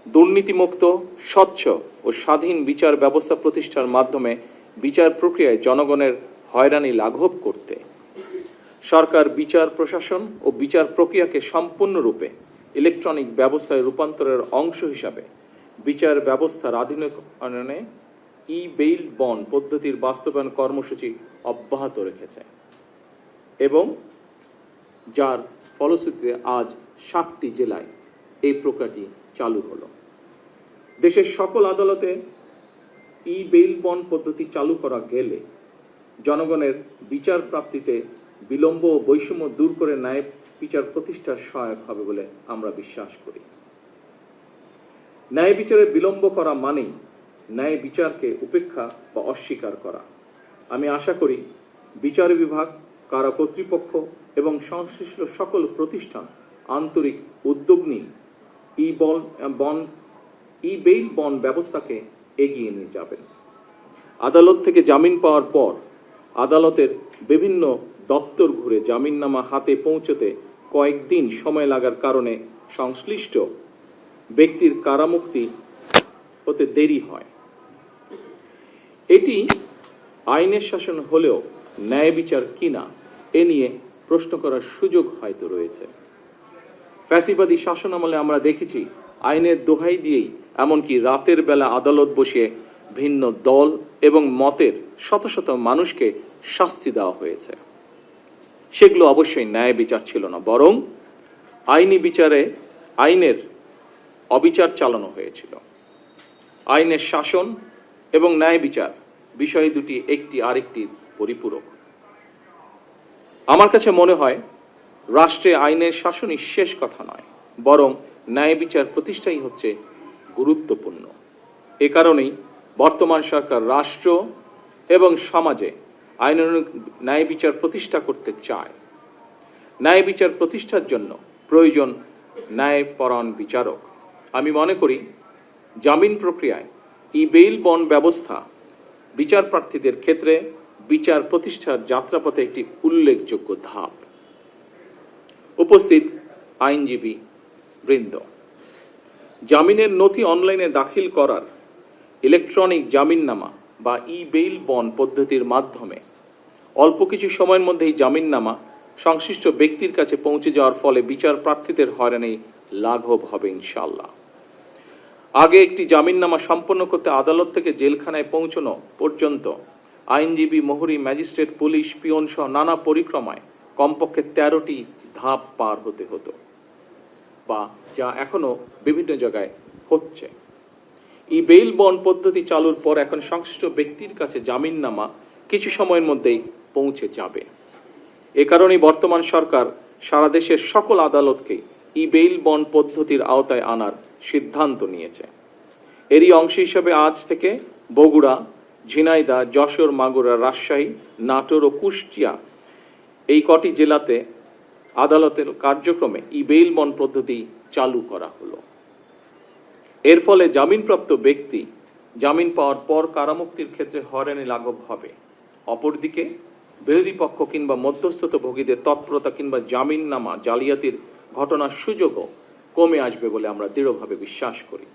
দুর্নীতিমুক্ত, স্বচ্ছ ও স্বাধীন বিচার ব্যবস্থা প্রতিষ্ঠার মাধ্যমে বিচার প্রক্রিয়ায় জনগণের হয়রানি লাঘব করতে সরকার বিচার প্রশাসন ও বিচার প্রক্রিয়াকে সম্পূর্ণরূপে ইলেকট্রনিক ব্যবস্থায় রূপান্তরের অংশ হিসাবে বিচার ব্যবস্থার আধুনিকায়নে ই-বেইল বন্ড পদ্ধতির বাস্তবায়ন কর্মসূচি অব্যাহত রেখেছে এবং যার ফলশ্রুতিতে আজ 7টি জেলায় এই প্রক্রিয়াটি চালু হলো। দেশের সকল আদালতে ই-বেইল বন্ড পদ্ধতি চালু করা গেলে জনগণের বিচার প্রাপ্তিতে বিলম্ব ও বৈষম্য দূর করে ন্যায় বিচার প্রতিষ্ঠার সহায়ক হবে বলে আমরা বিশ্বাস করি। ন্যায় বিচারে বিলম্ব করা মানেই ন্যায় বিচারকে উপেক্ষা বা অস্বীকার করা। আমি আশা করি বিচার বিভাগ, কারা কর্তৃপক্ষ এবং সংশ্লিষ্ট সকল প্রতিষ্ঠান আন্তরিক উদ্যোগ নিয়ে ই-বেইল বন্ড ব্যবস্থাকে এগিয়ে নিয়ে যাবেন। আদালত থেকে জামিন পাওয়ার পর আদালতের বিভিন্ন দপ্তর ঘুরে জামিননামা হাতে পৌঁছতে কয়েকদিন সময় লাগার কারণে সংশ্লিষ্ট ব্যক্তির কারামুক্তি হতে দেরি হয়। এটি আইনের শাসন হলেও ন্যায় বিচার কিনা এ নিয়ে প্রশ্ন করার সুযোগ হয়তো রয়েছে। ফ্যাসিবাদী শাসনামলে আমরা দেখেছি আইনের দোহাই দিয়েই এমনকি রাতের বেলা আদালত বসিয়ে ভিন্ন দল এবং মতের শত শত মানুষকে শাস্তি দেওয়া হয়েছে। সেগুলো অবশ্যই ন্যায় বিচার ছিল না, বরং আইনি বিচারে আইনের অবিচার চালানো হয়েছিল। আইনের শাসন এবং ন্যায় বিচার বিষয় দুটি একটি আরেকটির পরিপূরক। আমার কাছে মনে হয় রাষ্ট্রে আইনের শাসনই শেষ কথা নয়, বরং ন্যায় বিচার প্রতিষ্ঠাই হচ্ছে গুরুত্বপূর্ণ। এ কারণেই বর্তমান সরকার রাষ্ট্র এবং সমাজে আইনানুগ ন্যায় বিচার প্রতিষ্ঠা করতে চায়। ন্যায় বিচার প্রতিষ্ঠার জন্য প্রয়োজন ন্যায়পরায়ণ বিচারক। আমি মনে করি জামিন প্রক্রিয়ায় ই-বেইল বন্ড ব্যবস্থা বিচার প্রার্থীদের ক্ষেত্রে বিচার প্রতিষ্ঠার যাত্রাপথে একটি উল্লেখযোগ্য ধাপ। উপস্থিত আইনজীবী বৃন্দ, জামিনের নথি অনলাইনে দাখিল করার ইলেকট্রনিক জামিননামা বা ই-বেইল বন্ড পদ্ধতির মাধ্যমে অল্প কিছু সময়ের মধ্যেই জামিননামা সংশ্লিষ্ট ব্যক্তির কাছে পৌঁছে যাওয়ার ফলে বিচার প্রার্থীদের হয়রানি লাঘব হবে ইনশাআল্লাহ। আগে একটি জামিননামা সম্পন্ন করতে আদালত থেকে জেলখানায় পৌঁছানো পর্যন্ত আইনজীবী, মোহরি, ম্যাজিস্ট্রেট, পুলিশ, পিয়ন সহ নানা পরিক্রমায় কমপক্ষে 13টি ধাপ পার হতে হতো, বা যা এখনো বিভিন্ন জায়গায় হচ্ছে। ই-বেইল বন্ড পদ্ধতি চালুর পর এখন সংশ্লিষ্ট ব্যক্তির কাছে জামিননামা কিছু সময়ের মধ্যেই পৌঁছে যাবে। এ কারণেই বর্তমান সরকার সারা দেশের সকল আদালতকে ই-বেইল বন্ড পদ্ধতির আওতায় আনার সিদ্ধান্ত নিয়েছে। এরই অংশ হিসেবে আজ থেকে বগুড়া, ঝিনাইদহ, যশোর, মাগুরা, রাজশাহী, নাটোর ও কুষ্টিয়া এই কটি জেলাতে আদালতের কার্যক্রমে ই-বেইল বন্ড পদ্ধতি চালু করা হলো। এর ফলে জামিনপ্রাপ্ত ব্যক্তি জামিন পাওয়ার পর কারামুক্তির ক্ষেত্রে হয়রানি লাঘব হবে। অপরদিকে বিরোধী পক্ষ কিংবা মধ্যস্থতাভোগীদের তৎপরতা কিংবা জামিননামা জালিয়াতির ঘটনার সুযোগও কমে আসবে বলে আমরা দৃঢ়ভাবে বিশ্বাস করি।